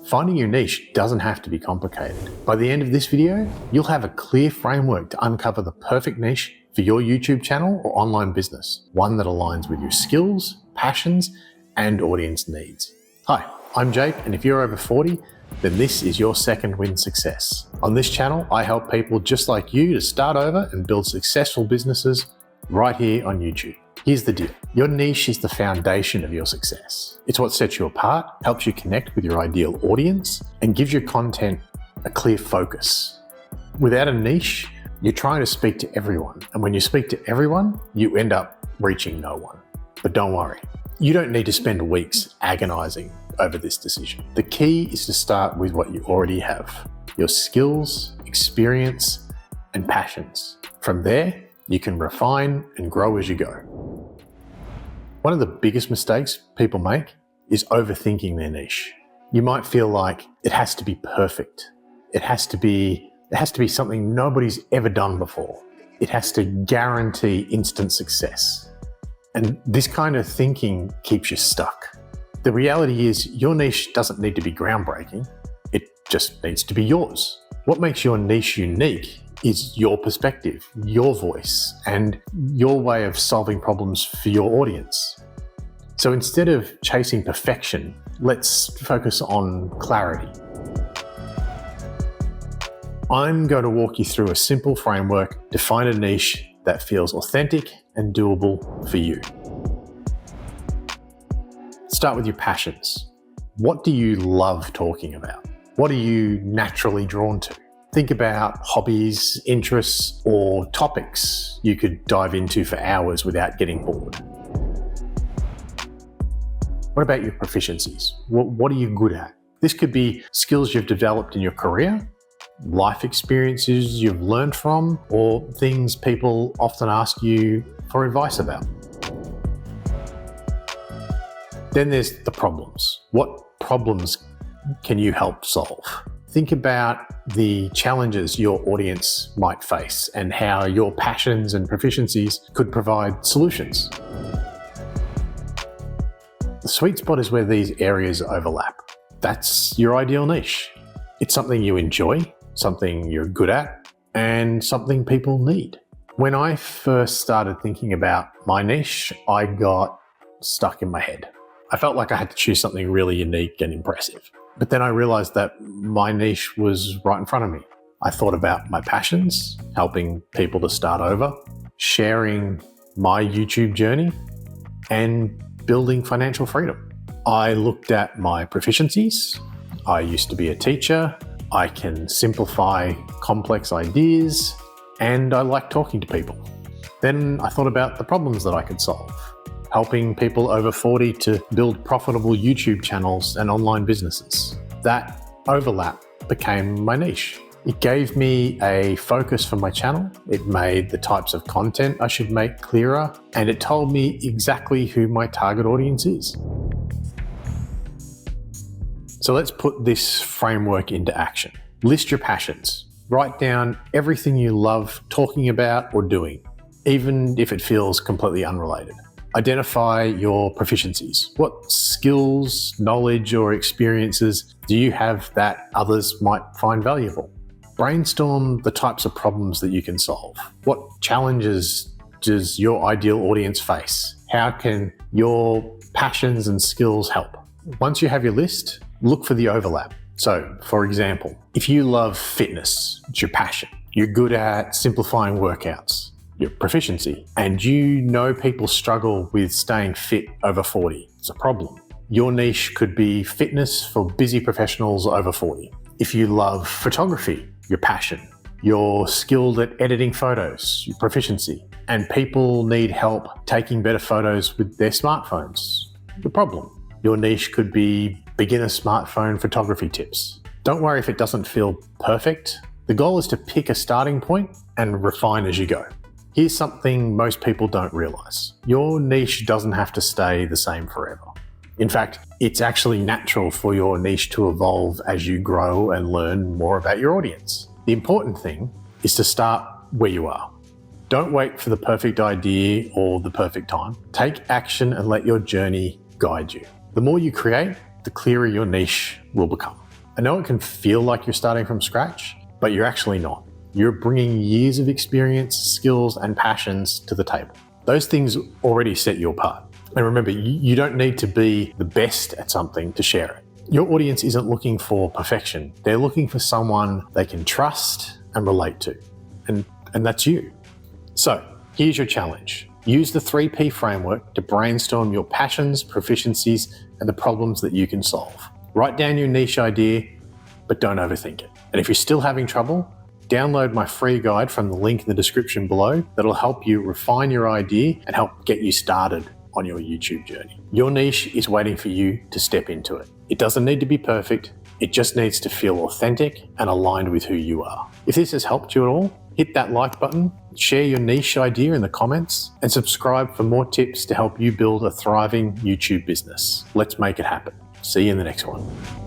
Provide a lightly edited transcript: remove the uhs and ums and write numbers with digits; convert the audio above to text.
Finding your niche doesn't have to be complicated. By the end of this video, you'll have a clear framework to uncover the perfect niche for your YouTube channel or online business, one that aligns with your skills, passions, and audience needs. Hi, I'm Jake, and if you're over 40, then this is your second win success. On this channel, I help people just like you to start over and build successful businesses right here on YouTube. Here's the deal. Your niche is the foundation of your success. It's what sets you apart, helps you connect with your ideal audience, and gives your content a clear focus. Without a niche, you're trying to speak to everyone. And when you speak to everyone, you end up reaching no one. But don't worry, you don't need to spend weeks agonizing over this decision. The key is to start with what you already have: your skills, experience, and passions. From there, you can refine and grow as you go. One of the biggest mistakes people make is overthinking their niche. You might feel like it has to be perfect. It has to be something nobody's ever done before. It has to guarantee instant success. And this kind of thinking keeps you stuck. The reality is your niche doesn't need to be groundbreaking. It just needs to be yours. What makes your niche unique is your perspective, your voice, and your way of solving problems for your audience. So instead of chasing perfection, let's focus on clarity. I'm going to walk you through a simple framework to find a niche that feels authentic and doable for you. Start with your passions. What do you love talking about? What are you naturally drawn to? Think about hobbies, interests, or topics you could dive into for hours without getting bored. What about your proficiencies? What are you good at? This could be skills you've developed in your career, life experiences you've learned from, or things people often ask you for advice about. Then there's the problems. What problems can you help solve? Think about the challenges your audience might face and how your passions and proficiencies could provide solutions. The sweet spot is where these areas overlap. That's your ideal niche. It's something you enjoy, something you're good at, and something people need. When I first started thinking about my niche, I got stuck in my head. I felt like I had to choose something really unique and impressive. But then I realized that my niche was right in front of me. I thought about my passions, helping people to start over, sharing my YouTube journey, and building financial freedom. I looked at my proficiencies. I used to be a teacher. I can simplify complex ideas, and I like talking to people. Then I thought about the problems that I could solve, helping people over 40 to build profitable YouTube channels and online businesses. That overlap became my niche. It gave me a focus for my channel. It made the types of content I should make clearer, and it told me exactly who my target audience is. So let's put this framework into action. List your passions. Write down everything you love talking about or doing, even if it feels completely unrelated. Identify your proficiencies. What skills, knowledge, or experiences do you have that others might find valuable? Brainstorm the types of problems that you can solve. What challenges does your ideal audience face? How can your passions and skills help? Once you have your list, look for the overlap. So, for example, if you love fitness, it's your passion. You're good at simplifying workouts, your proficiency, and you know people struggle with staying fit over 40. It's a problem. Your niche could be fitness for busy professionals over 40. If you love photography, your passion, you're skilled at editing photos, your proficiency, and people need help taking better photos with their smartphones, the problem. Your niche could be beginner smartphone photography tips. Don't worry if it doesn't feel perfect. The goal is to pick a starting point and refine as you go. Here's something most people don't realize. Your niche doesn't have to stay the same forever. In fact, it's actually natural for your niche to evolve as you grow and learn more about your audience. The important thing is to start where you are. Don't wait for the perfect idea or the perfect time. Take action and let your journey guide you. The more you create, the clearer your niche will become. I know it can feel like you're starting from scratch, but you're actually not. You're bringing years of experience, skills, and passions to the table. Those things already set you apart. And remember, you don't need to be the best at something to share it. Your audience isn't looking for perfection. They're looking for someone they can trust and relate to. And that's you. So here's your challenge. Use the 3P framework to brainstorm your passions, proficiencies, and the problems that you can solve. Write down your niche idea, but don't overthink it. And if you're still having trouble, download my free guide from the link in the description below that'll help you refine your idea and help get you started on your YouTube journey. Your niche is waiting for you to step into it. It doesn't need to be perfect. It just needs to feel authentic and aligned with who you are. If this has helped you at all, hit that like button, share your niche idea in the comments, and subscribe for more tips to help you build a thriving YouTube business. Let's make it happen. See you in the next one.